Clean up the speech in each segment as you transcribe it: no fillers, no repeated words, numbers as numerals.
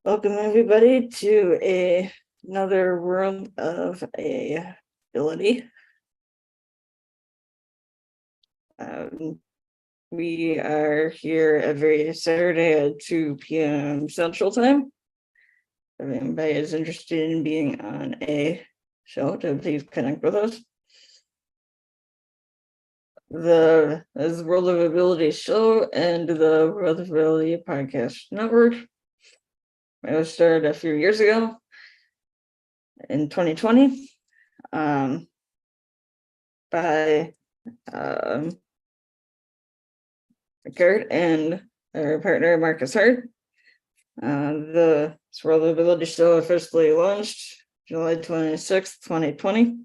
Welcome everybody to another World of Ability. We are here every Saturday at 2 p.m. Central Time. If anybody is interested in being on a show, to please connect with us. This is the World of Ability show and the World of Ability podcast network. It was started a few years ago in 2020 by Kurt and our partner Marcus Hart. The World of Ability show officially launched July 26th, 2020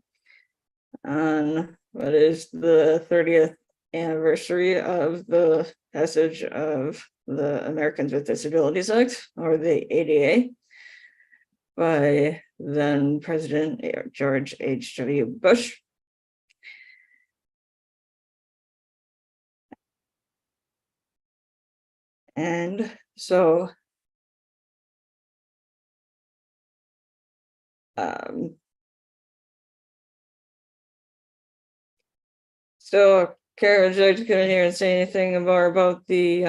on what is the 30th anniversary of the passage of the Americans with Disabilities Act, or the ADA, by then President George H.W. Bush. And so Kara, would you like to come in here and say anything more about the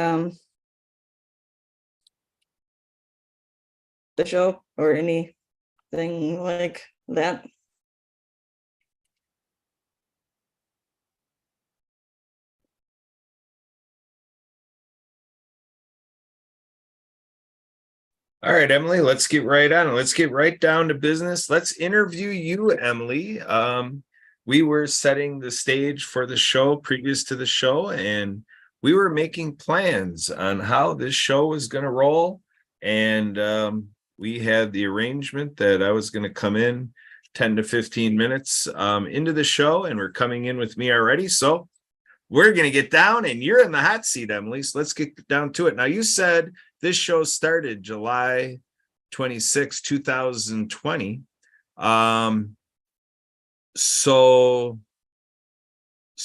show or anything like that? All right, Emily, let's get right on it. Let's get right down to business. Let's interview you, Emily. We were setting the stage for the show previous to the show, and we were making plans on how this show was going to roll. And we had the arrangement that I was going to come in 10 to 15 minutes into the show, and we're coming in with me already. So we're going to get down, and you're in the hot seat, Emily. So let's get down to it. Now, you said this show started July 26, 2020. So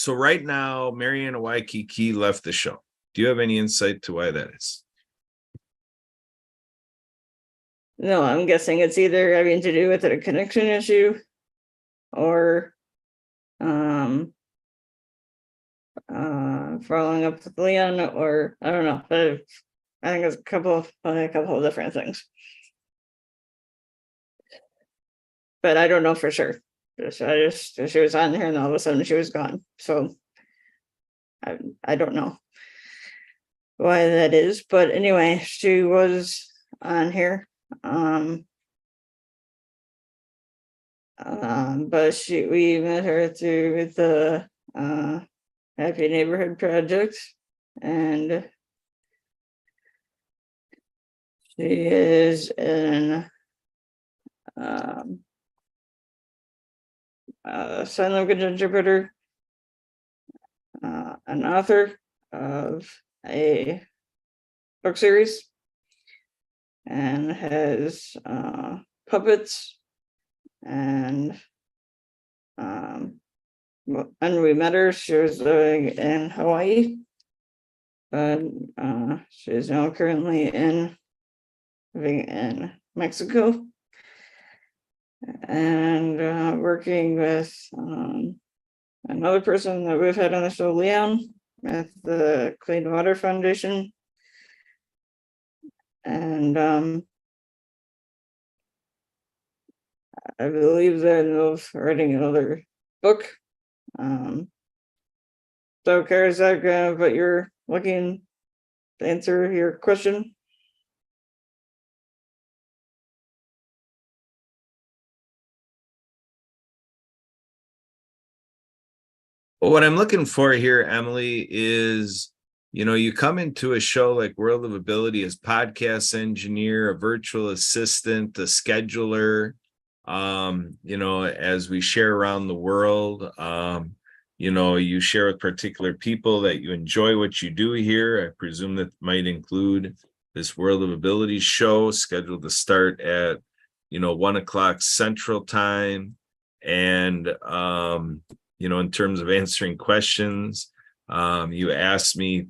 right now, Mariana Waikiki left the show. Do you have any insight to why that is? No, I'm guessing it's either having to do with a connection issue or following up with Leon, or I don't know, but I think it's a couple of different things. But I don't know for sure. She was on here and all of a sudden she was gone. So I don't know why that is. But anyway, she was on here. But we met her through the Happy Neighborhood Project, and she is an sign language interpreter, an author of a book series, and has puppets, and when we met her, she was living in Hawaii, but she is now currently living in Mexico, and working with another person that we've had on the show, Leon, at the Clean Water Foundation. And I believe they're writing another book. So, Kara, is that what you're looking to answer your question? Well, what I'm looking for here, Emily, is, you come into a show like World of Ability as podcast engineer, a virtual assistant, a scheduler, as we share around the world, you share with particular people that you enjoy what you do here. I presume that might include this World of Ability show scheduled to start at, 1:00 Central Time. And, in terms of answering questions, you asked me,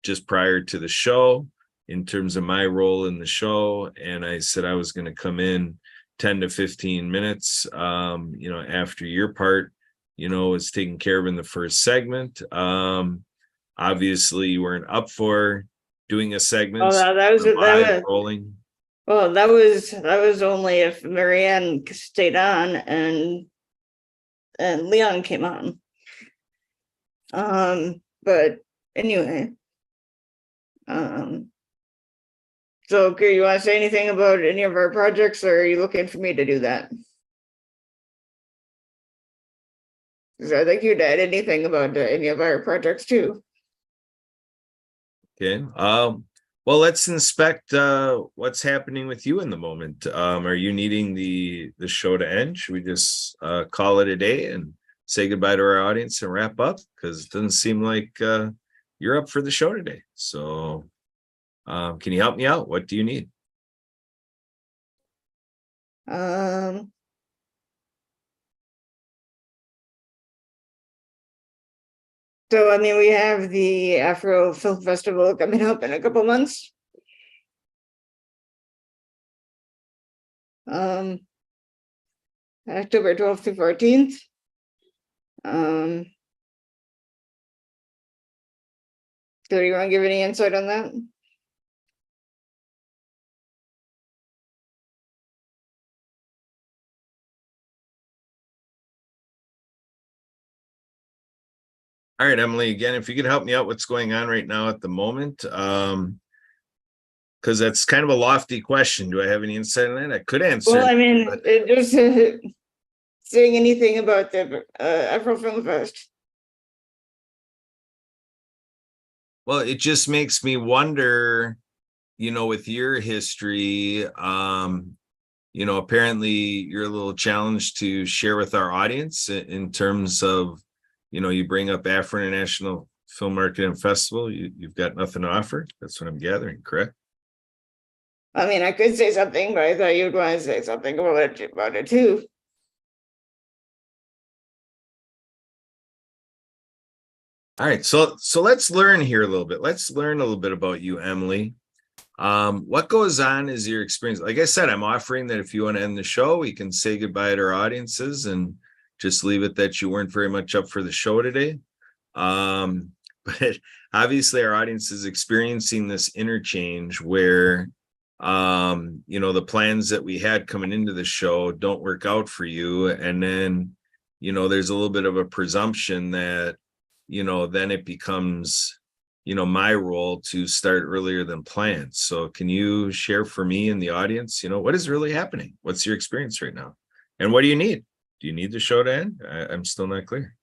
just prior to the show, in terms of my role in the show. And I said I was going to come in 10 to 15 minutes, after your part, was taken care of in the first segment. Obviously you weren't up for doing a segment. Oh, that was rolling. Well, that was only if Marianne stayed on and Leon came on. But anyway. So do you want to say anything about any of our projects, or are you looking for me to do that? Because I think you'd add anything about any of our projects too. Okay. Well, let's inspect what's happening with you in the moment. Are you needing the show to end? Should we just call it a day and say goodbye to our audience and wrap up? Because it doesn't seem like you're up for the show today. So can you help me out? What do you need? So, I mean, we have the Afro Film Festival coming up in a couple months. October 12th to 14th. So do you want to give any insight on that? All right, Emily, again, if you could help me out, what's going on right now at the moment? Because that's kind of a lofty question. Do I have any insight on that? I could answer. Well, I mean, just saying anything about the Afro Film Fest. Well, it just makes me wonder, with your history, apparently you're a little challenged to share with our audience in terms of, you bring up Afro International Film Market and Festival. You've got nothing to offer. That's what I'm gathering, correct? I mean, I could say something, but I thought you'd want to say something about it too. All right, so let's learn here a little bit. Let's learn a little bit about you, Emily. What goes on is your experience. Like I said, I'm offering that if you want to end the show, we can say goodbye to our audiences and just leave it that you weren't very much up for the show today. But obviously our audience is experiencing this interchange where, the plans that we had coming into the show don't work out for you. And then, there's a little bit of a presumption that, then it becomes, my role to start earlier than planned. So can you share for me and the audience, what is really happening? What's your experience right now? And what do you need? Do you need the show to end? I'm still not clear.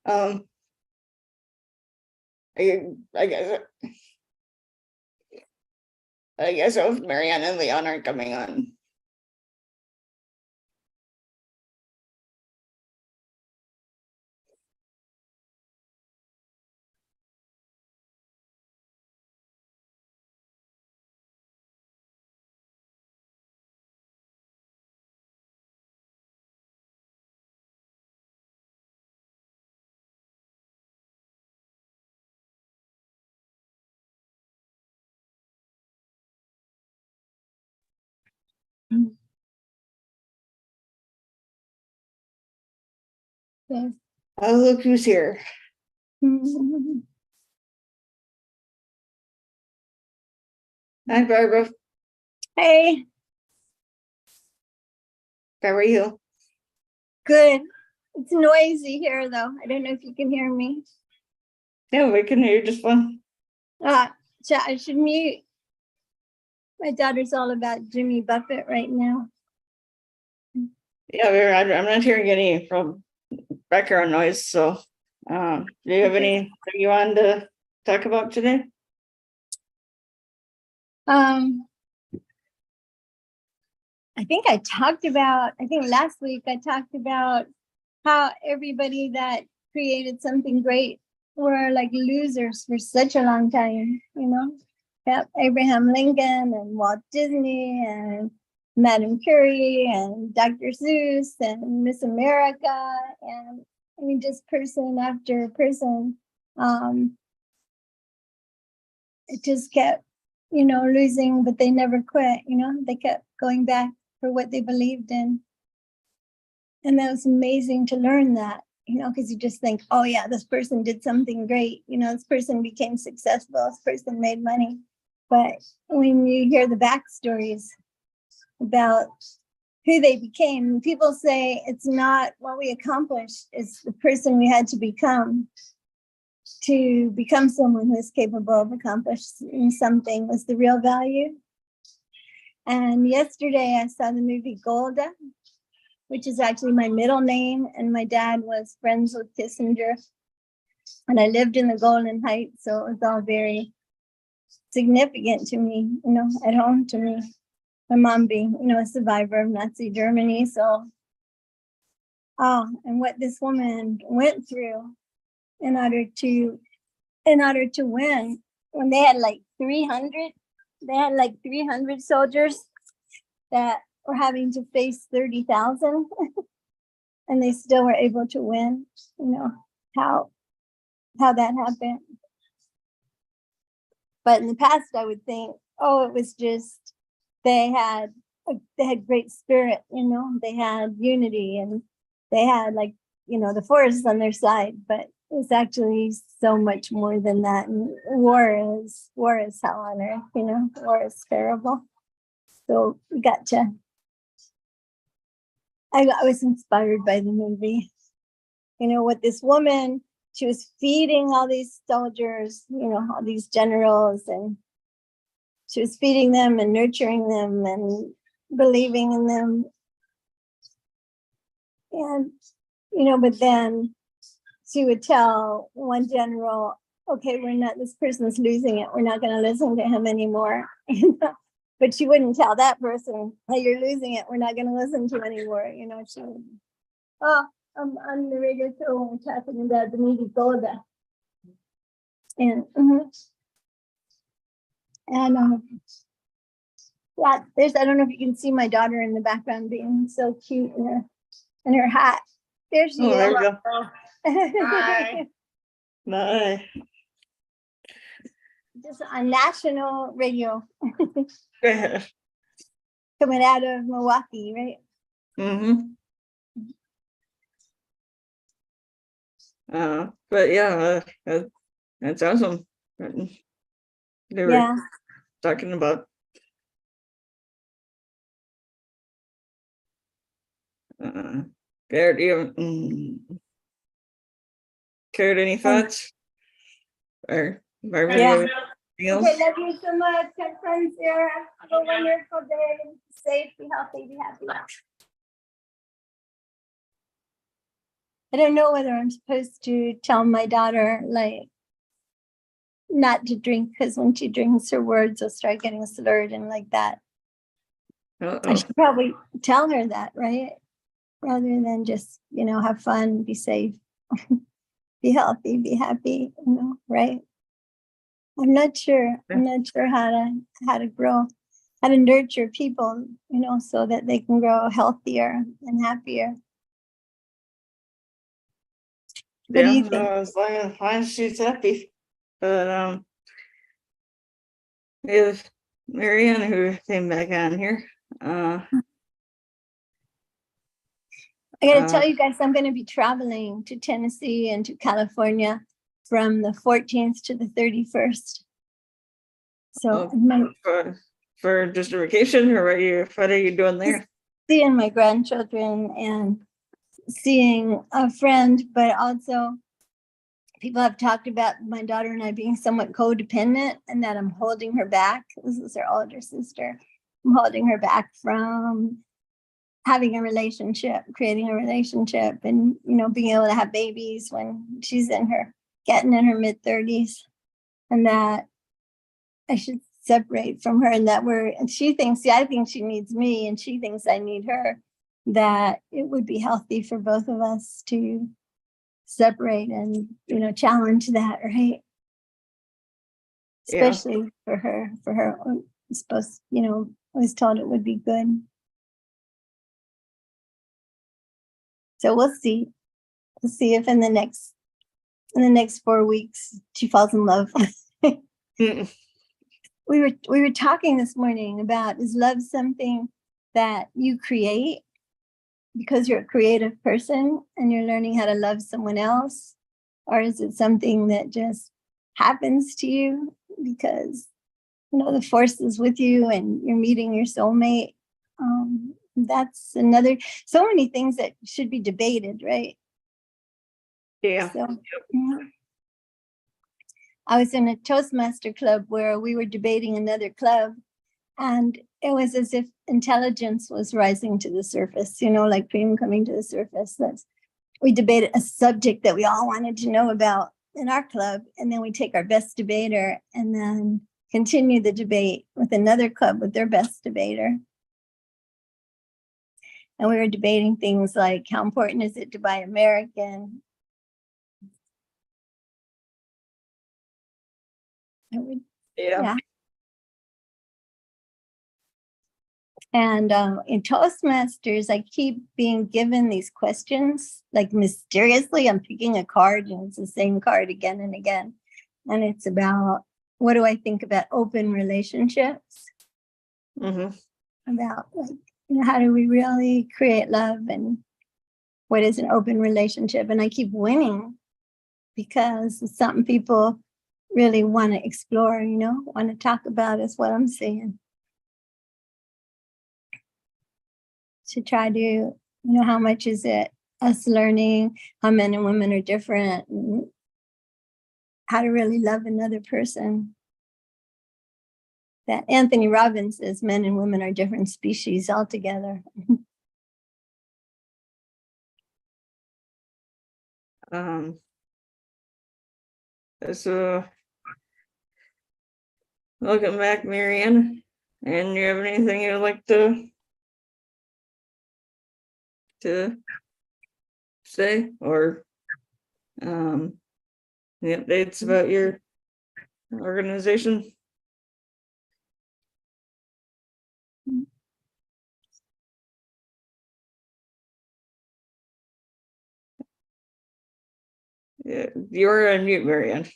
I guess if Marianne and Leon aren't coming on. Yes. Oh, look who's here. Hi, Barbara. Hey. How are you? Good. It's noisy here, though. I don't know if you can hear me. Yeah, we can hear you just fine. So I should mute. My daughter's all about Jimmy Buffett right now. Yeah, I'm not hearing any from background noise. So, do you have anything you wanted to talk about today? I think last week I talked about how everybody that created something great were like losers for such a long time, you know. Yep, Abraham Lincoln and Walt Disney and Madame Curie and Dr. Seuss and Miss America, and I mean just person after person. It just kept, you know, losing, but they never quit, you know, they kept going back for what they believed in. And that was amazing to learn that, you know, because you just think, oh yeah, this person did something great, you know, this person became successful, this person made money. But when you hear the backstories about who they became, people say it's not what we accomplished, it's the person we had to become someone who is capable of accomplishing something was the real value. And yesterday I saw the movie Golda, which is actually my middle name, and my dad was friends with Kissinger. And I lived in the Golden Heights, so it was all very significant to me, you know, at home to me. My mom being, you know, a survivor of Nazi Germany. So, and what this woman went through in order to win, when they had like 300 soldiers that were having to face 30,000 and they still were able to win, you know, how that happened. But in the past, I would think, oh, it was just, they had great spirit, you know, they had unity and they had, like, you know, the force on their side, but it's actually so much more than that. And war is hell on earth, you know, war is terrible. So we got to, I was inspired by the movie, you know, what this woman, she was feeding all these soldiers, you know, all these generals, and she was feeding them and nurturing them and believing in them. And, you know, but then she would tell one general, okay, this person's losing it. We're not going to listen to him anymore. But she wouldn't tell that person, hey, you're losing it. We're not going to listen to you anymore. You know, she would, I'm on the radio show and talking about the movie Golda. And, yeah, I don't know if you can see my daughter in the background being so cute in her hat. There she is. There we go. Hi. Bye. Just on national radio Yeah. coming out of Milwaukee, right? Mm-hmm. But yeah, that's awesome. They were Yeah. talking about Garrett, do you have Garrett, any thoughts? Or Barbara, Yeah. anything else? Okay, love you so much. Have fun, Sarah. Have a wonderful day. Be safe, be healthy, be happy. I don't know whether I'm supposed to tell my daughter, like, not to drink, because when she drinks, her words will start getting slurred and like that. I should probably tell her that, right? Rather than just, you know, have fun, be safe, be healthy, be happy, you know, right? I'm not sure how to grow, how to nurture people, you know, so that they can grow healthier and happier. What do you think? As long as she's happy. But we have Marianne who came back on here. I gotta tell you guys, I'm gonna be traveling to Tennessee and to California from the 14th to the 31st. So for just a vacation, or what are you doing there? Seeing my grandchildren and seeing a friend, but also people have talked about my daughter and I being somewhat codependent, and that I'm holding her back. This is her older sister. I'm holding her back from having a relationship, creating a relationship, and, you know, being able to have babies when she's getting in her mid-30s, and that I should separate from her, and that she thinks, I think she needs me and she thinks I need her, that it would be healthy for both of us to separate and, challenge that, right? Yeah. Especially for her, supposed, I was told it would be good. So we'll see. We'll see if in the next 4 weeks she falls in love. Mm. We were talking this morning about, is love something that you create because you're a creative person and you're learning how to love someone else? Or is it something that just happens to you because, the force is with you and you're meeting your soulmate? That's another, so many things that should be debated, right? Yeah. So, yeah. I was in a Toastmaster club where we were debating another club, and it was as if intelligence was rising to the surface, like cream coming to the surface. We debated a subject that we all wanted to know about in our club, and then we take our best debater and then continue the debate with another club with their best debater. And we were debating things like, how important is it to buy American? Yeah. And in Toastmasters, I keep being given these questions, like mysteriously. I'm picking a card and it's the same card again and again. And it's about, what do I think about open relationships? Mm-hmm. About, how do we really create love, and what is an open relationship? And I keep winning because it's something people really want to explore, want to talk about, is what I'm saying. To try to, how much is it us learning how men and women are different, and how to really love another person. That Anthony Robbins says men and women are different species altogether. So welcome back, Marianne. And you have anything you'd like to say, or the updates about your organization? Yeah, you're on mute, Marianne.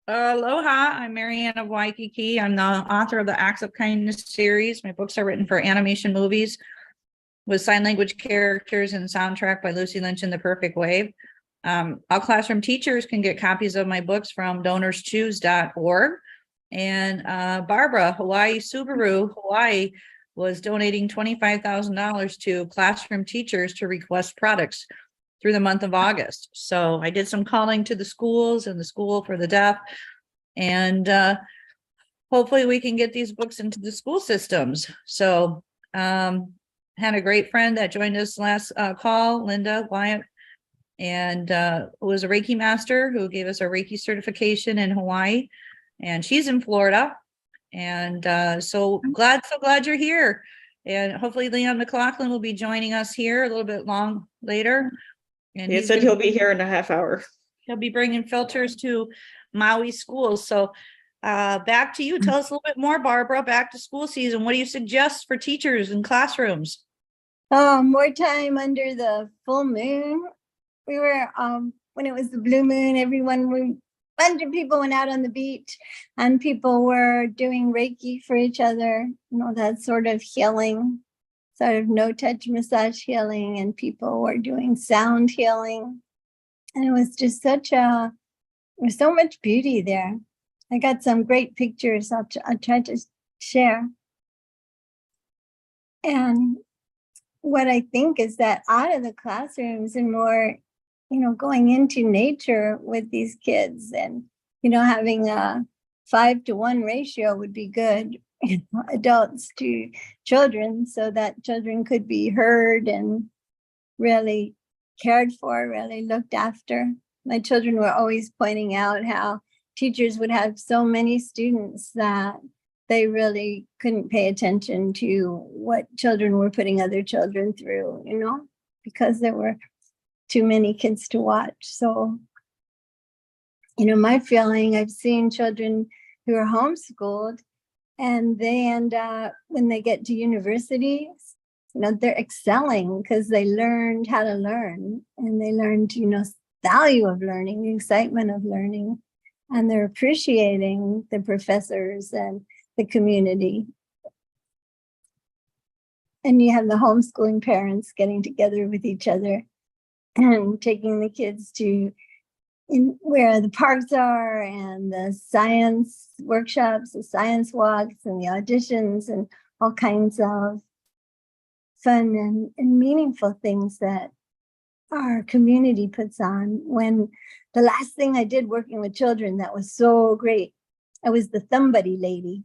Aloha, I'm Marianne of Waikiki. I'm the author of the Acts of Kindness series. My books are written for animation movies with sign language characters and soundtrack by Lucy Lynch in The Perfect Way. All classroom teachers can get copies of my books from donorschoose.org. And Barbara, Hawaii Subaru, Hawaii, was donating $25,000 to classroom teachers to request products through the month of August. So I did some calling to the schools and the School for the Deaf, and hopefully we can get these books into the school systems. So had a great friend that joined us last call, Linda Wyatt, and who was a Reiki master who gave us a Reiki certification in Hawaii, and she's in Florida. And so glad you're here. And hopefully Leon McLaughlin will be joining us here a little bit long later. And He said he'll be here in a half hour. He'll be bringing filters to Maui schools. So back to you. Tell us a little bit more, Barbara. Back to school season. What do you suggest for teachers in classrooms? More time under the full moon. We were, when it was the blue moon, a bunch of people went out on the beach and people were doing Reiki for each other, that sort of healing, sort of no-touch massage healing, and people were doing sound healing. And it was just there was so much beauty there. I got some great pictures I'll try to share. And what I think is that out of the classrooms and more, going into nature with these kids, and, having a 5-to-1 ratio would be good, adults to children, so that children could be heard and really cared for, really looked after. My children were always pointing out how teachers would have so many students that they really couldn't pay attention to what children were putting other children through, because there were too many kids to watch. So, my feeling, I've seen children who are homeschooled and they end up, when they get to universities, they're excelling because they learned how to learn, and they learned, value of learning, the excitement of learning, and they're appreciating the professors and the community. And you have the homeschooling parents getting together with each other and taking the kids to where the parks are, and the science workshops, the science walks, and the auditions, and all kinds of fun and meaningful things that our community puts on. When the last thing I did working with children that was so great, I was the thumb buddy lady.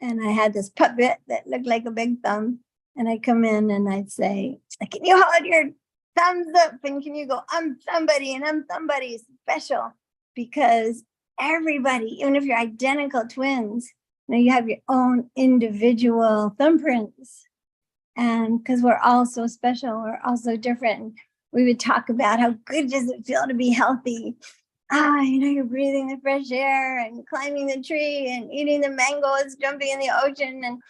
And I had this puppet that looked like a big thumb. And I'd come in and I'd say, can you hold your thumbs up? And can you go, I'm somebody and I'm somebody special? Because everybody, even if you're identical twins, you have your own individual thumbprints. And because we're all so special, we're all so different. We would talk about how good does it feel to be healthy? You're breathing the fresh air and climbing the tree and eating the mangoes, jumping in the ocean. And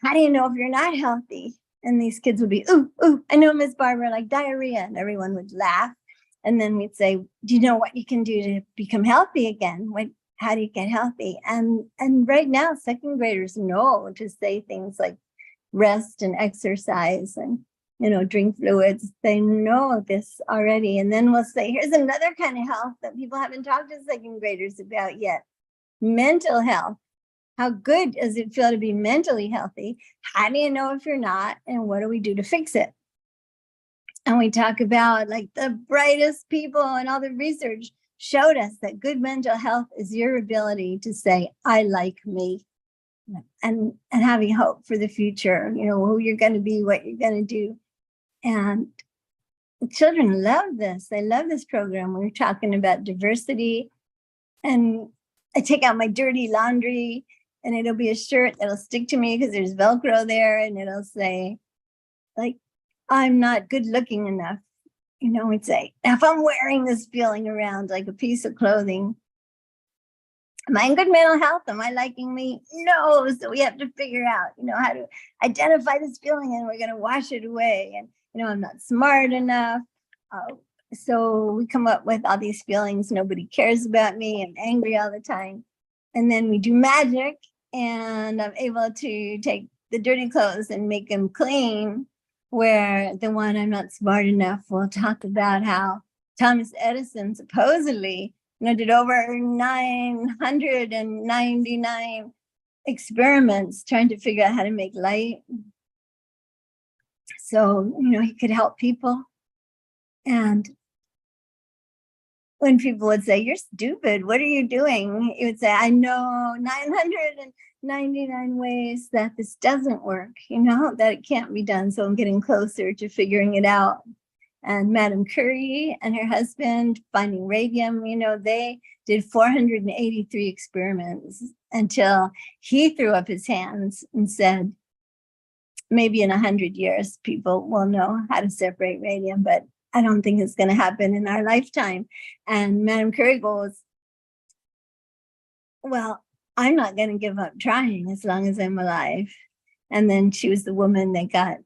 how do you know if you're not healthy? And these kids would be, ooh, I know, Miss Barbara, like diarrhea. And everyone would laugh. And then we'd say, do you know what you can do to become healthy again? How do you get healthy? And right now, second graders know to say things like rest and exercise and, drink fluids. They know this already. And then we'll say, here's another kind of health that people haven't talked to second graders about yet. Mental health. How good does it feel to be mentally healthy? How do you know if you're not? And what do we do to fix it? And we talk about like the brightest people, and all the research showed us that good mental health is your ability to say, I like me, and having hope for the future, who you're going to be, what you're going to do. And children love this. They love this program. We're talking about diversity, and I take out my dirty laundry, and it'll be a shirt that'll stick to me because there's Velcro there, and it'll say, like, I'm not good looking enough. We'd say, if I'm wearing this feeling around like a piece of clothing, am I in good mental health? Am I liking me? No. So we have to figure out, how to identify this feeling, and we're going to wash it away. And, I'm not smart enough. So we come up with all these feelings. Nobody cares about me. I'm angry all the time. And then we do magic, and I'm able to take the dirty clothes and make them clean, where the one I'm not smart enough will talk about how Thomas Edison supposedly did over 999 experiments trying to figure out how to make light. So, he could help people. And when people would say, you're stupid, what are you doing? He would say, I know 999 ways that this doesn't work, that it can't be done. So I'm getting closer to figuring it out. And Madame Curie and her husband finding radium, they did 483 experiments until he threw up his hands and said, maybe in 100 years, people will know how to separate radium, but I don't think it's going to happen in our lifetime. And Madame Curie goes, well, I'm not going to give up trying as long as I'm alive. And then she was the woman that got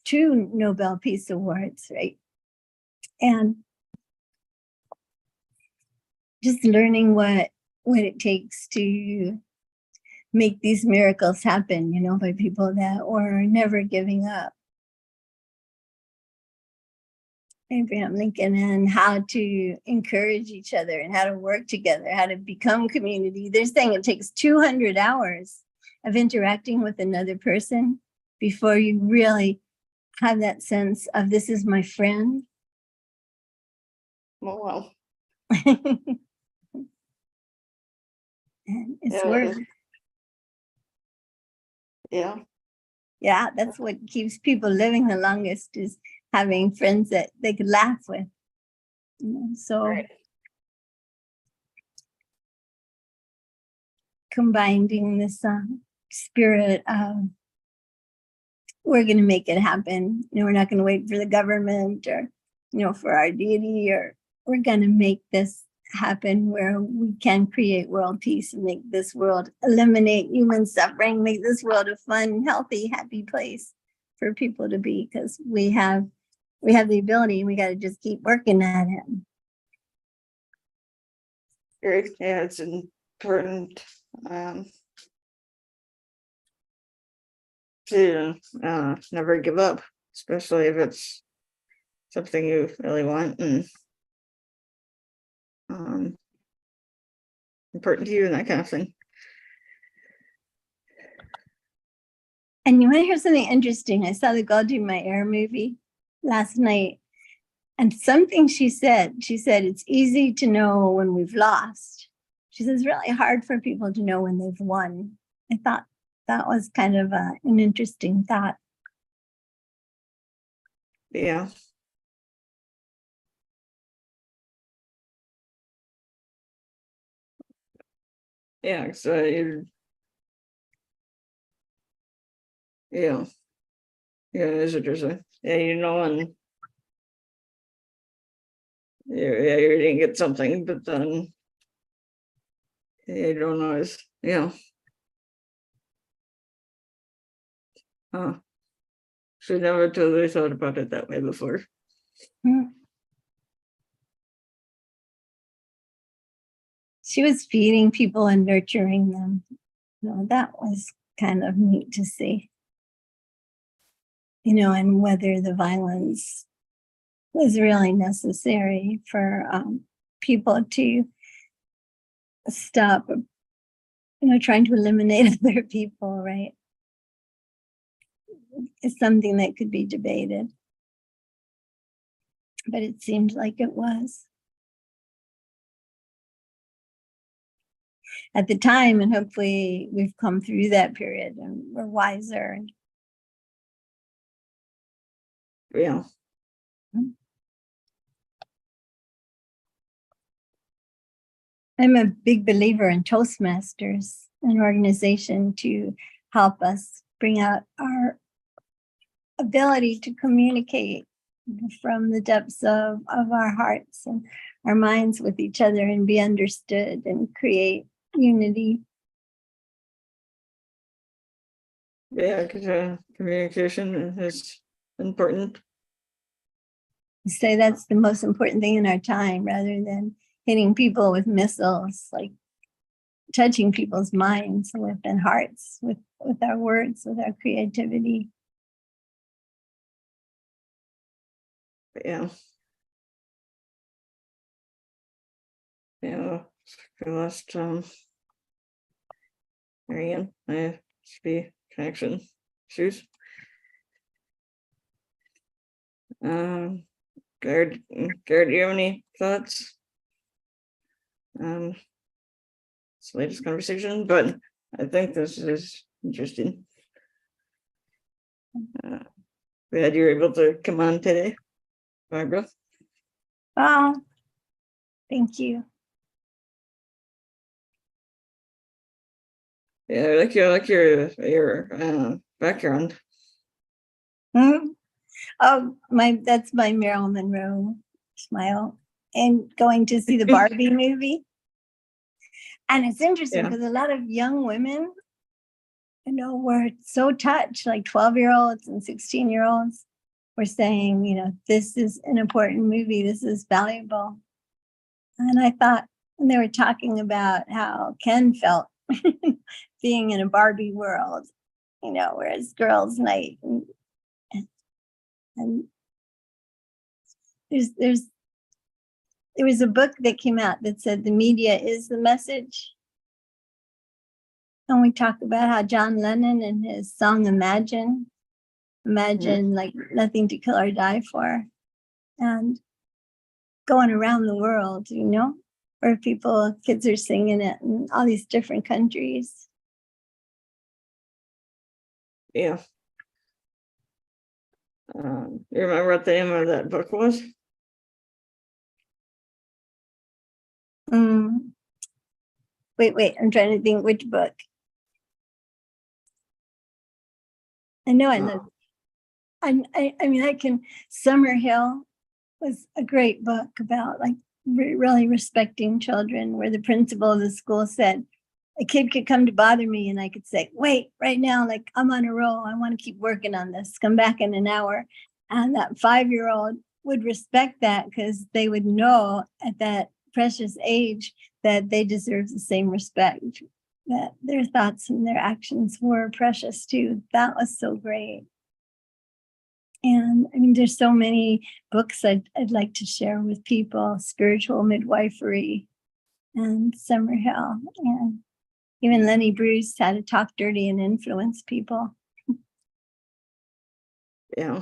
2 Nobel Peace Awards, right? And just learning what it takes to make these miracles happen, by people that were never giving up. Abraham Lincoln, and how to encourage each other and how to work together, how to become community. They're saying it takes 200 hours of interacting with another person before you really have that sense of, this is my friend. Oh, wow. And it's Yeah, work. Yeah. Yeah, that's what keeps people living the longest, is having friends that they could laugh with. So Right. combining this spirit of we're going to make it happen. We're not going to wait for the government or, for our deity, or we're going to make this happen where we can create world peace and make this world, eliminate human suffering, make this world a fun, healthy, happy place for people to be, because we have the ability, and we got to just keep working at it. Great. Yeah, it's important to never give up, especially if it's something you really want and important to you and that kind of thing. And you want to hear something interesting? I saw the God Do My Air movie last night, and something she said, it's easy to know when we've lost. She says it's really hard for people to know when they've won. I thought that was kind of an interesting thought. Yeah. Yeah, so yeah, it's interesting. Yeah, and yeah, you didn't get something, but then you don't always, she never totally thought about it that way before. She was feeding people and nurturing them. That was kind of neat to see. And whether the violence was really necessary for people to stop, trying to eliminate other people, right? It's something that could be debated. But it seemed like it was at the time, and hopefully we've come through that period and we're wiser. Yeah. I'm a big believer in Toastmasters, an organization to help us bring out our ability to communicate from the depths of our hearts and our minds with each other and be understood and create unity. Yeah, because communication is important. So that's the most important thing in our time, rather than hitting people with missiles, like touching people's minds and hearts with our words, with our creativity. Yeah. Yeah. We lost Marianne. I be connection issues. Garrett, do you have any thoughts? It's the latest conversation, but I think this is interesting. Glad you were able to come on today, Barbara. Oh, thank you. Yeah, I like your background. Mm-hmm. Oh, that's my Marilyn Monroe smile, and going to see the Barbie movie. And it's interesting because a lot of young women, were so touched, like 12-year-olds and 16-year-olds were saying, this is an important movie, this is valuable. And I thought, when they were talking about how Ken felt being in a Barbie world, whereas girls' night, and there was a book that came out that said the media is the message. And we talk about how John Lennon and his song Imagine, like nothing to kill or die for, and going around the world, where kids are singing it in all these different countries. Yeah. You remember what the name of that book was? Wait, I'm trying to think which book. I know I love, I mean, Summerhill was a great book about like really respecting children, where the principal of the school said, a kid could come to bother me and I could say, wait, right now, like I'm on a roll. I want to keep working on this. Come back in an hour. And that 5-year-old would respect that because they would know at that precious age that they deserve the same respect, that their thoughts and their actions were precious too. That was so great. And I mean, there's so many books I'd like to share with people, Spiritual Midwifery and Summerhill, and even Lenny Bruce, How to Talk Dirty and Influence People. Yeah.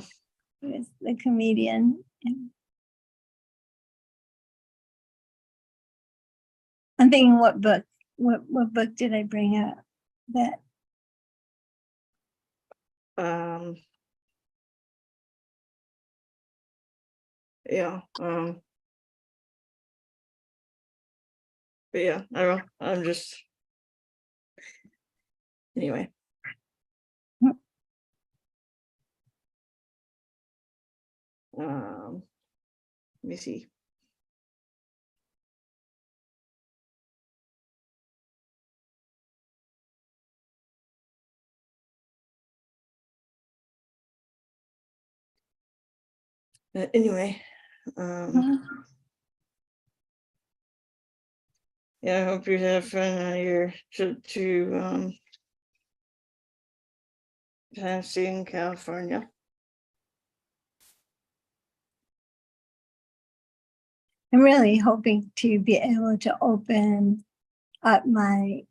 He was the comedian. And I'm thinking, what book did I bring up that? Yeah. But yeah, I don't know. I'm just anyway. Let me see. Anyway, yeah, I hope you have fun on your trip to Tennessee and California. I'm really hoping to be able to open up my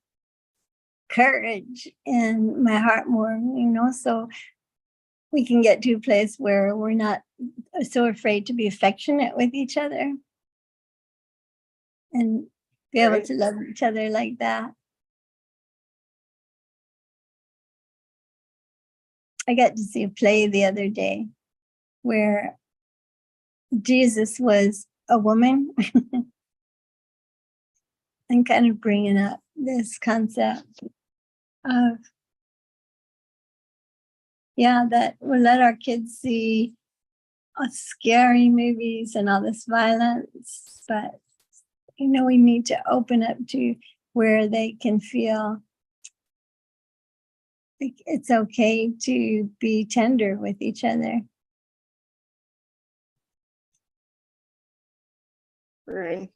courage and my heart more, so we can get to a place where we're not so afraid to be affectionate with each other and be able to love each other like that. I got to see a play the other day where Jesus was a woman and kind of bringing up this concept of, that we'll let our kids see scary movies and all this violence, but we need to open up to where they can feel like it's okay to be tender with each other. Right.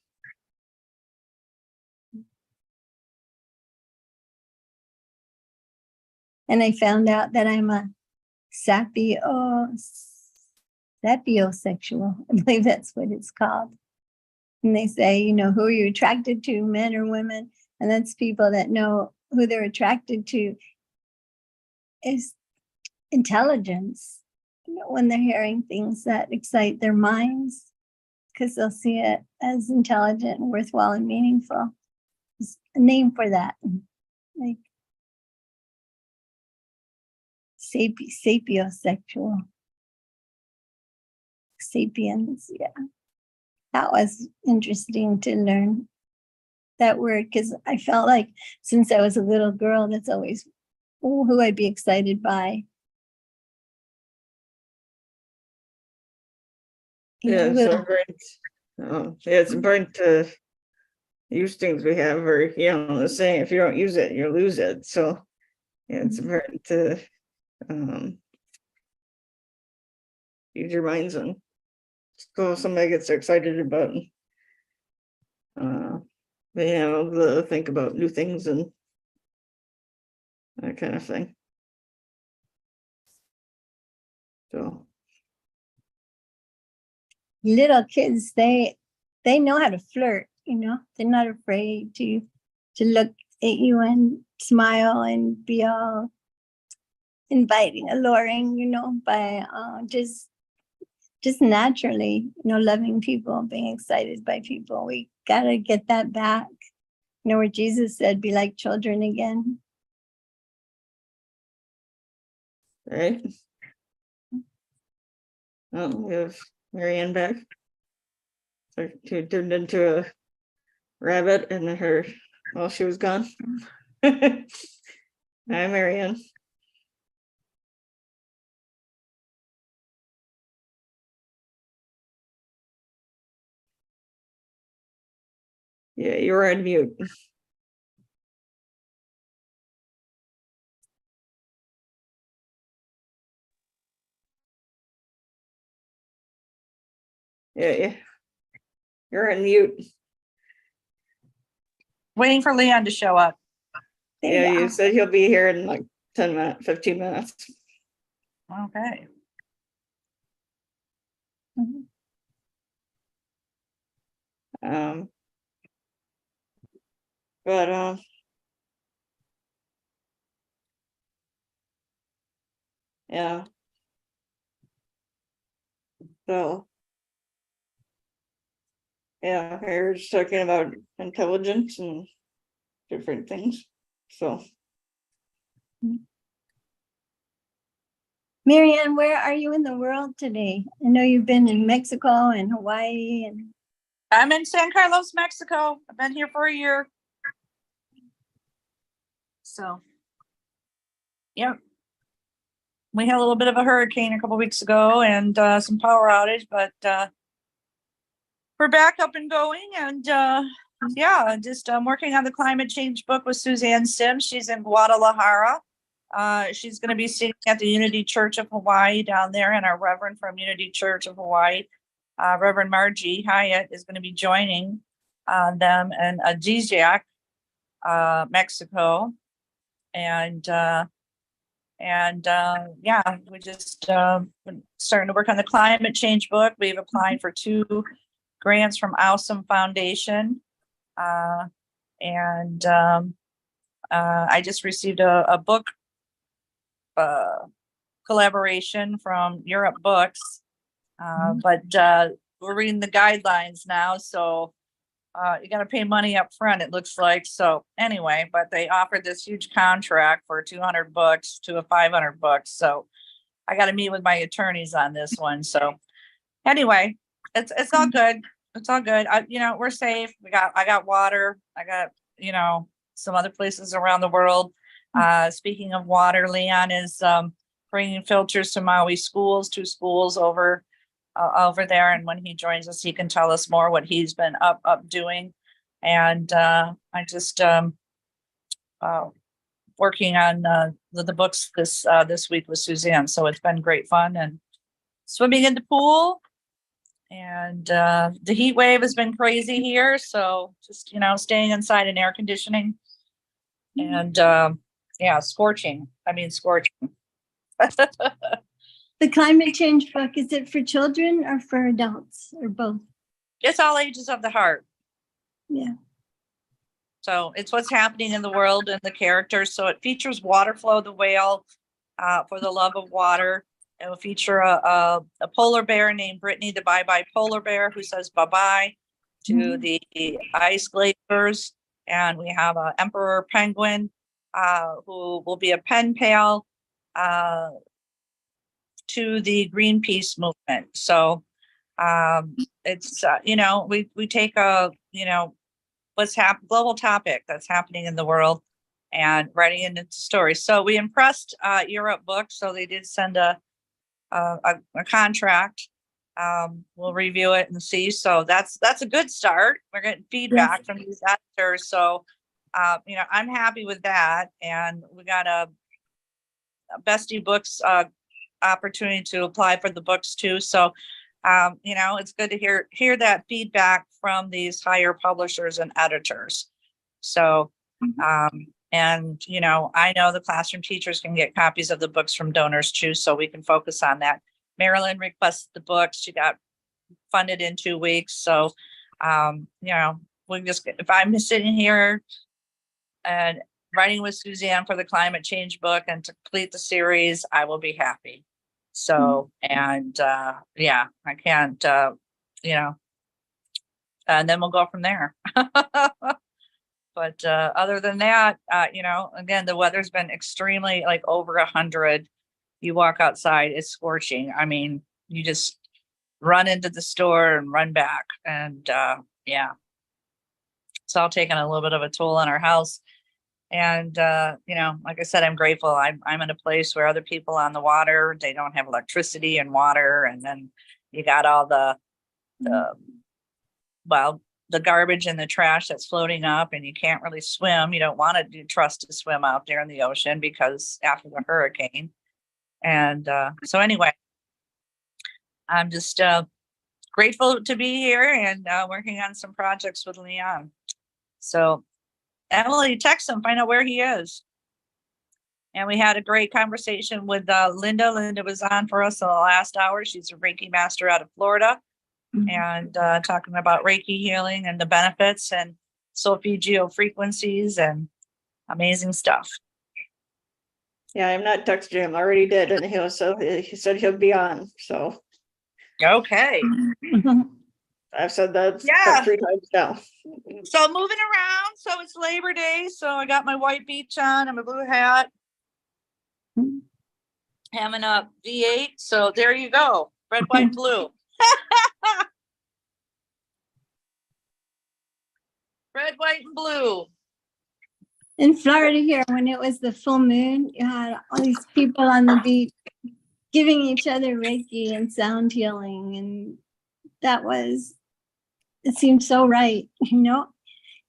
And I found out that I'm a sapiosexual. I believe that's what it's called. And they say, who are you attracted to, men or women? And that's people that know who they're attracted to is intelligence. When they're hearing things that excite their minds, because they'll see it as intelligent and worthwhile and meaningful. There's a name for that, like sapiosexual. Sapiens, yeah. That was interesting to learn that word, because I felt like since I was a little girl, that's always who I'd be excited by. Yeah, it's important to use things we have, or the saying, if you don't use it, you lose it. So yeah, it's important to use your minds and so somebody gets excited about being able to think about new things and that kind of thing. So little kids, they know how to flirt, they're not afraid to look at you and smile and be all inviting, alluring, by just naturally, loving people, being excited by people. We gotta get that back, where Jesus said, be like children again. right. Oh, we have Marianne back. She turned into a rabbit and while she was gone. Hi, Marianne. Yeah, you're on mute. Yeah. You're on mute. Waiting for Leon to show up. There Yeah, you you are. said he'll be here in like 10 minutes, 15 minutes. Okay. Mhm. Um, but yeah. So yeah, we were just talking about intelligence and different things. So Marianne, where are you in the world today? I know you've been in Mexico and Hawaii and I'm in San Carlos, Mexico. I've been here for a year. So, yep. We had a little bit of a hurricane a couple weeks ago and some power outage, but we're back up and going. And yeah, just working on the climate change book with Suzanne Sims. She's in Guadalajara. She's going to be sitting at the Unity Church of Hawaii down there, and our Reverend from Unity Church of Hawaii, Reverend Margie Hyatt, is going to be joining them in Ajijic, Mexico. And yeah, we just been starting to work on the climate change book. We've applied for 2 grants from Awesome Foundation. And I just received a book collaboration from Europe Books. But we're reading the guidelines now, so you got to pay money up front, it looks like. So anyway, but they offered this huge contract for 200 books to a 500 books. So I got to meet with my attorneys on this one. So anyway, it's all good. It's all good. We're safe. I got water. I got, some other places around the world. Speaking of water, Leon is bringing filters to Maui schools, 2 schools over there. And when he joins us, he can tell us more what he's been up doing. And I just working on the books this week with Suzanne. So it's been great fun, and swimming in the pool. And the heat wave has been crazy here. So just, staying inside in air conditioning. And yeah, scorching. Scorching. the climate change book, is it for children or for adults or both? It's all ages of the heart. Yeah. So it's what's happening in the world and the characters. So it features Waterflow the whale, for the love of water. It will feature a polar bear named Brittany the bye-bye polar bear, who says bye-bye to the ice glaciers. And we have an emperor penguin who will be a pen pal to the Greenpeace movement. So it's we take a what's global topic that's happening in the world and writing it into stories. So we impressed Europe Books, so they did send a contract. We'll review it and see. So that's a good start. We're getting feedback from these editors. So I'm happy with that. And we got a Bestie Books opportunity to apply for the books too. So it's good to hear that feedback from these higher publishers and editors. So and I know the classroom teachers can get copies of the books from donors too, so we can focus on that. Marilyn requested the books. She got funded in 2 weeks. So we just, if I'm sitting here and writing with Suzanne for the climate change book and to complete the series, I will be happy. So, and yeah, I can't, and then we'll go from there. But other than that, again, the weather's been extremely, like, over 100. You walk outside, it's scorching. You just run into the store and run back. And yeah, it's all taken a little bit of a toll on our house. And like I said, I'm grateful. I'm in a place where other people on the water, they don't have electricity and water. And then you got all the the garbage and the trash that's floating up, and you can't really swim. You don't want to trust to swim out there in the ocean because after the hurricane. And so anyway, I'm just grateful to be here and working on some projects with Leon. So Emily, text him, find out where he is. And we had a great conversation with Linda. Linda was on for us in the last hour. She's a Reiki master out of Florida. And talking about Reiki healing and the benefits and solfeggio frequencies and amazing stuff. Yeah, I'm not texting him. I already did, and he said he'll be on. So Okay. I've said that Yeah. 3 times now. So moving around. So it's Labor Day. So I got my white beach on and my blue hat. Having a V8. So there you go. Red, white, and blue. Red, white, and blue. In Florida here, when it was the full moon, you had all these people on the beach giving each other Reiki and sound healing. And it seemed so right, you know?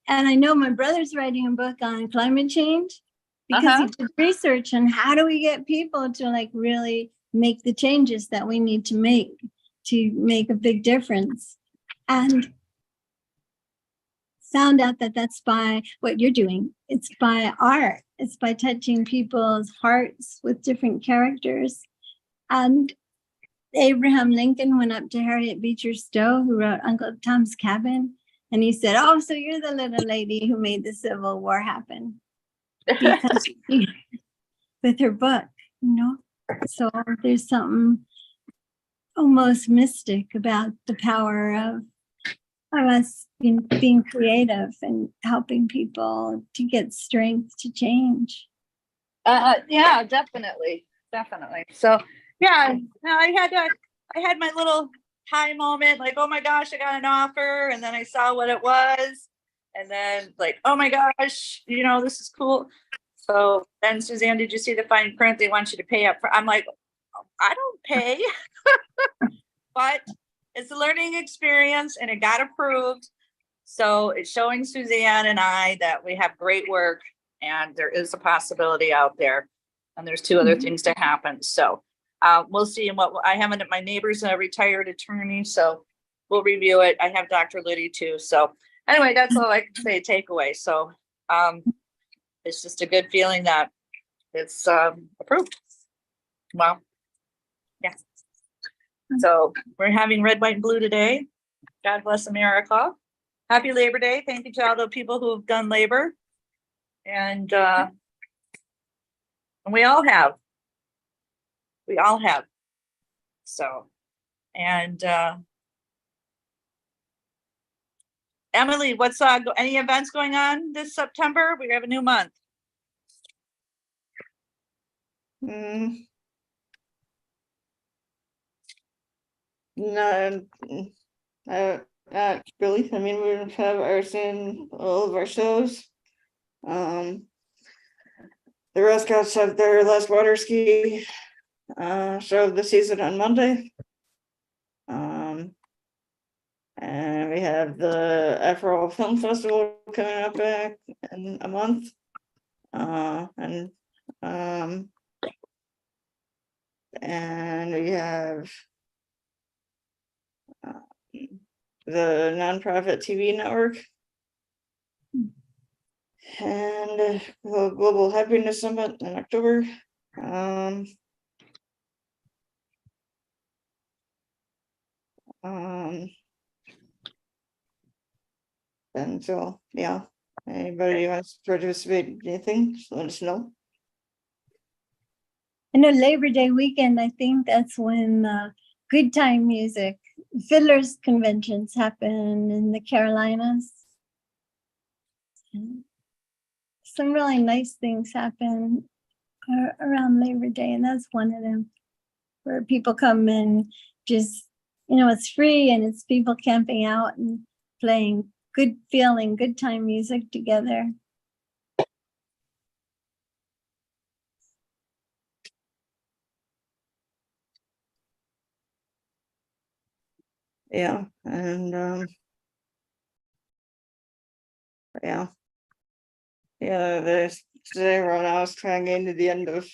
And I know my brother's writing a book on climate change because he did research on how do we get people to like really make the changes that we need to make a big difference. And found out that that's by what you're doing. It's by art. It's by touching people's hearts with different characters. And Abraham Lincoln went up to Harriet Beecher Stowe, who wrote Uncle Tom's Cabin. And he said, "Oh, so you're the little lady who made the Civil War happen." Because with her book, you know? So there's something almost mystic about the power of us being creative and helping people to get strength to change. Yeah, definitely. So yeah, I had my little high moment, like, oh my gosh, I got an offer, and then I saw what it was, and then like, oh my gosh, this is cool. So then, Suzanne, did you see the fine print? They want you to pay up for. I'm like, I don't pay, but it's a learning experience, and it got approved. So it's showing Suzanne and I that we have great work, and there is a possibility out there. And there's 2 other things to happen. So we'll see. And I haven't, my neighbor's a retired attorney, so we'll review it. I have Dr. Liddy too. So anyway, that's all I can say, takeaway. So it's just a good feeling that it's approved. Well, yeah. So we're having red, white, and blue today. God bless America. Happy Labor Day. Thank you to all the people who have done labor. And we all have. So, and Emily, what's any events going on this September? We have a new month. No, not really. I mean, we have ours in all of our shows. The Girl Scouts have their last water ski show of the season on Monday. And we have the Afro Film Festival coming up back in a month. And we have the nonprofit TV network and the Global Happiness Summit in October. And so, yeah, anybody wants to participate in anything, just let us know. I know Labor Day weekend, I think that's when good time music, fiddlers conventions happen in the Carolinas. Some really nice things happen around Labor Day, and that's one of them, where people come and just, it's free and it's people camping out and playing good feeling, good time music together. Yeah, and Yeah. Yeah, there's today right now is trying into the end of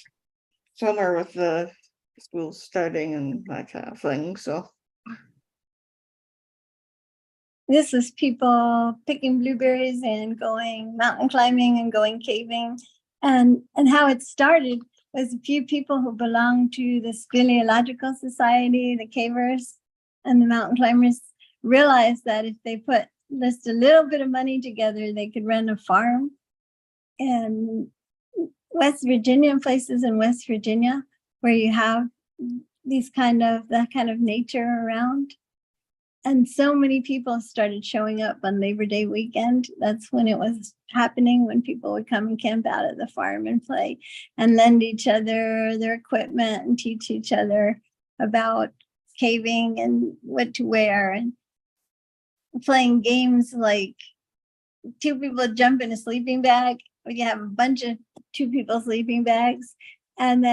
summer with the school starting and that kind of thing, so. This is people picking blueberries and going mountain climbing and going caving. And how it started was a few people who belonged to the Speleological Society, the cavers and the mountain climbers, realized that if they put just a little bit of money together, they could run a farm. And West Virginia and places in West Virginia where you have that kind of nature around. And so many people started showing up on Labor Day weekend. That's when it was happening, when people would come and camp out at the farm and play and lend each other their equipment and teach each other about caving and what to wear, and playing games like two people jump in a sleeping bag, or you have a bunch of two people sleeping bags. And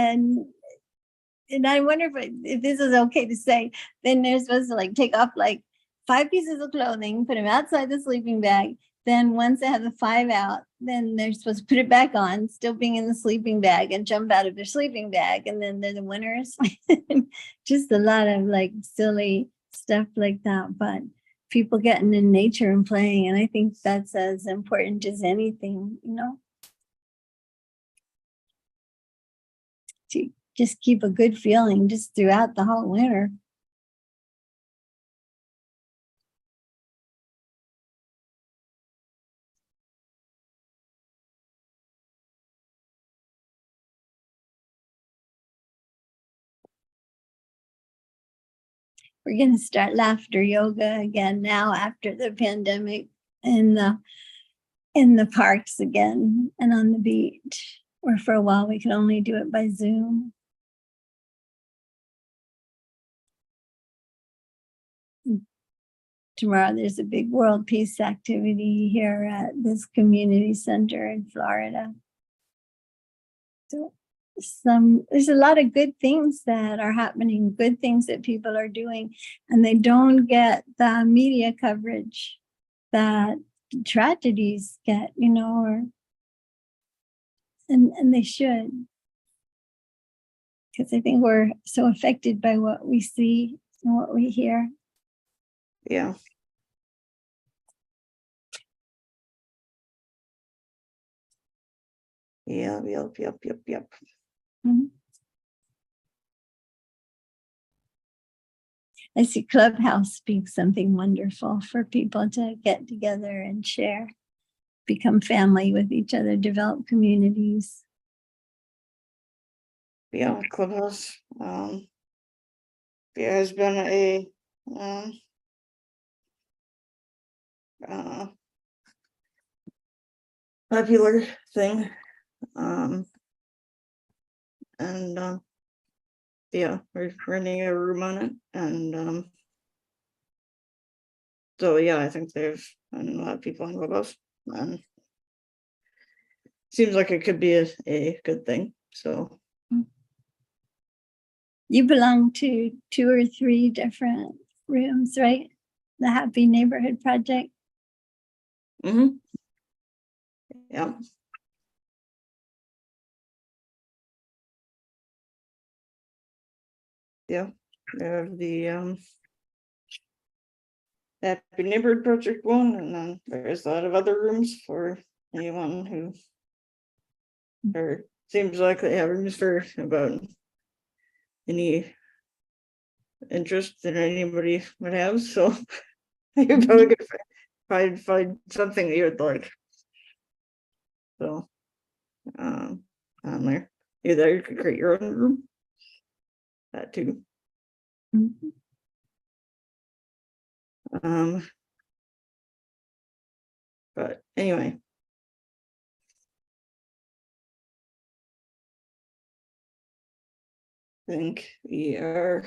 I wonder if this is okay to say, then they're supposed to like take off like 5 pieces of clothing, put them outside the sleeping bag. Then once they have the 5 out, then they're supposed to put it back on, still being in the sleeping bag, and jump out of their sleeping bag. And then they're the winners. Just a lot of like silly stuff like that. But people getting in nature and playing. And I think that's as important as anything, to just keep a good feeling just throughout the whole winter. We're going to start laughter yoga again now after the pandemic, in the parks again and on the beach, where for a while we could only do it by Zoom. Tomorrow there's a big world peace activity here at this community center in Florida. So there's a lot of good things that are happening, good things that people are doing, and they don't get the media coverage that tragedies get, and they should. Because I think we're so affected by what we see and what we hear. Yeah. Yep. Mm-hmm. I see Clubhouse being something wonderful for people to get together and share, become family with each other, develop communities. Yeah, Clubhouse. There has been a popular thing. Yeah, we're running a room on it. And so yeah, I think there's a lot of people on Clubhouse, and seems like it could be a good thing. So you belong to 2 or 3 different rooms, right? The Happy Neighborhood Project. yeah. Yeah, the Happy Neighborhood Project one, and then there's a lot of other rooms for anyone who, or seems like they have rooms for about any interest that anybody would have. So you're probably gonna find something that you would like. So on there, either you could create your own room. That too. Mm-hmm. But anyway. I think we are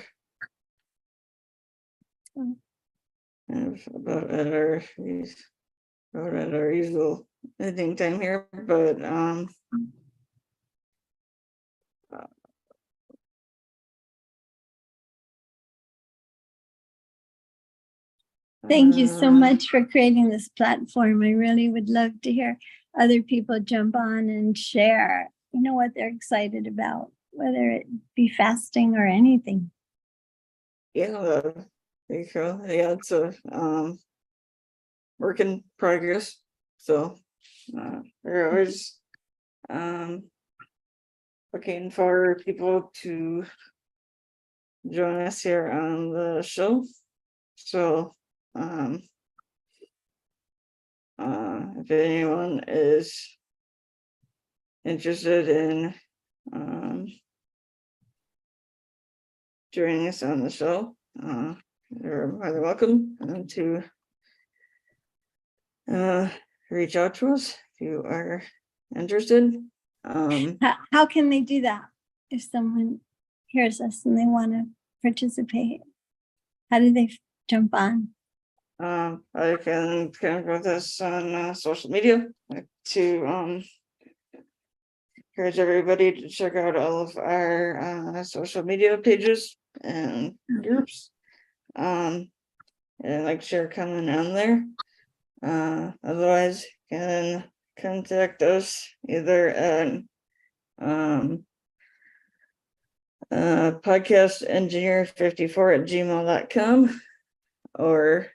about at our usual editing time here, but Thank you so Uh, much for creating this platform. I really would love to hear other people jump on and share, what they're excited about, whether it be fasting or anything. Yeah, there you go. Yeah, it's a work in progress. So we're always looking for people to join us here on the show. So if anyone is interested in joining us on the show, you're more than welcome to reach out to us if you are interested. How can they do that if someone hears us and they want to participate? How do they jump on? I can connect with us on social media to encourage everybody to check out all of our social media pages and groups. And like share comment on there. Otherwise, you can contact us either at podcastengineer54@gmail.com or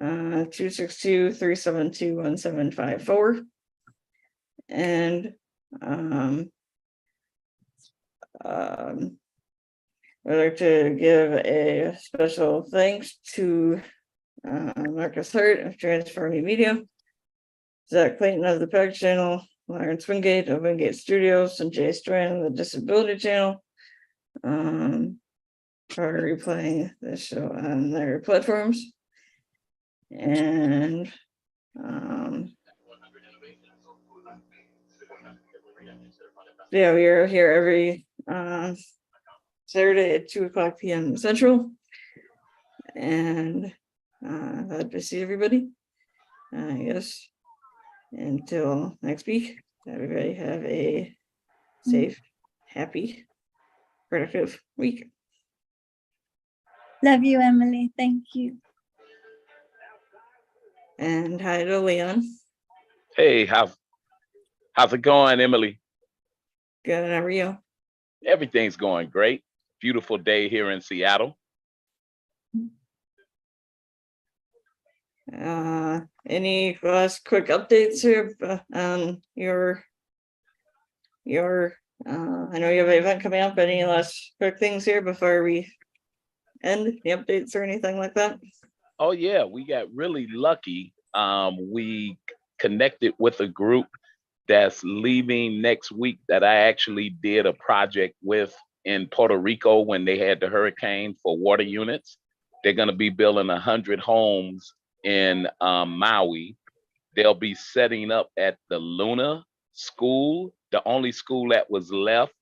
262-372-1754. And I'd like to give a special thanks to Marcus Hart of Transforming Media, Zach Clayton of the PEG Channel, Lawrence Wingate of Wingate Studios, and Jay Strand of the Disability Channel for replaying the show on their platforms. And yeah, we are here every Saturday at 2:00 p.m. Central. And glad to see everybody. Yes. Until next week, everybody have a safe, happy, productive week. Love you, Emily. Thank you. And hi to Leon. Hey, how's it going, Emily? Good, how are you? Everything's going great. Beautiful day here in Seattle. Any last quick updates here on your I know you have an event coming up. Any last quick things here before we end the updates or anything like that? Oh yeah, we got really lucky. We connected with a group that's leaving next week that I actually did a project with in Puerto Rico when they had the hurricane for water units. They're going to be building 100 homes in Maui. They'll be setting up at the Luna School, the only school that was left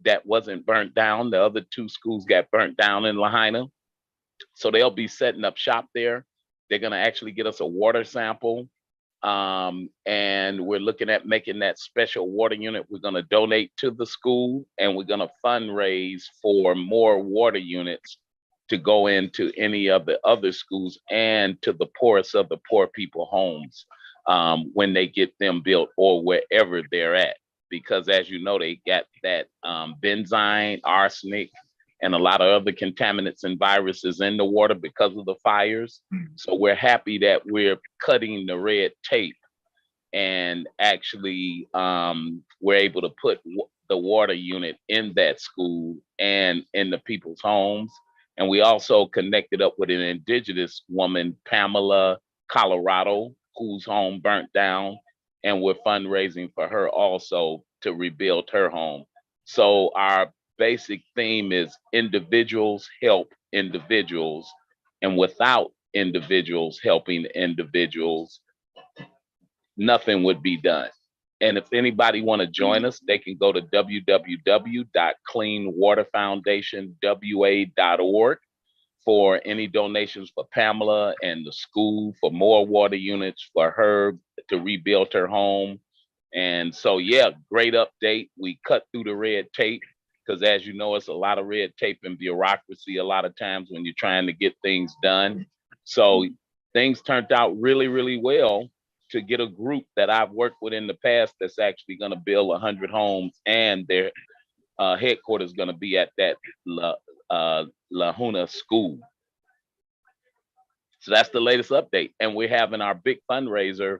that wasn't burnt down. The other two schools got burnt down in Lahaina. So they'll be setting up shop there. They're going to actually get us a water sample. And we're looking at making that special water unit. We're going to donate to the school, and we're going to fundraise for more water units to go into any of the other schools and to the poorest of the poor people homes when they get them built or wherever they're at. Because as you know, they got that benzene, arsenic, and a lot of other contaminants and viruses in the water because of the fires. So we're happy that we're cutting the red tape and actually we're able to put the water unit in that school and in the people's homes. And we also connected up with an indigenous woman, Pamela, Colorado, whose home burnt down. And we're fundraising for her also to rebuild her home. So our basic theme is individuals help individuals, and without individuals helping individuals, nothing would be done. And if anybody want to join us, they can go to www.cleanwaterfoundationwa.org for any donations for Pamela and the school, for more water units for her to rebuild her home. And so, yeah, great update. We cut through the red tape because, as you know, it's a lot of red tape and bureaucracy a lot of times when you're trying to get things done. So things turned out really, really well to get a group that I've worked with in the past that's actually going to build 100 homes, and their headquarters is going to be at that La Junta school. So that's the latest update. And we're having our big fundraiser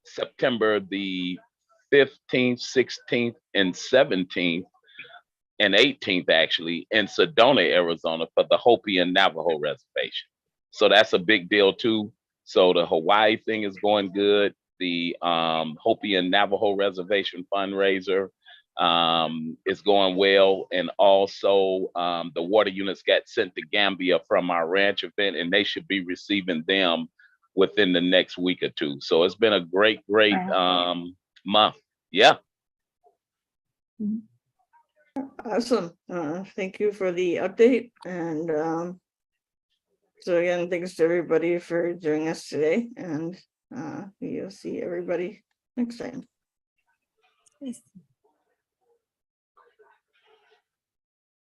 September the 15th, 16th, and 17th, and 18th actually in Sedona, Arizona for the Hopi and Navajo reservation. So that's a big deal too. So the Hawaii thing is going good. The Hopi and Navajo reservation fundraiser is going well. And also the water units got sent to Gambia from our ranch event, and they should be receiving them within the next week or two. So it's been a great month. Yeah. Awesome. Thank you for the update. And so again, thanks to everybody for joining us today, and we'll see everybody next time. Yes.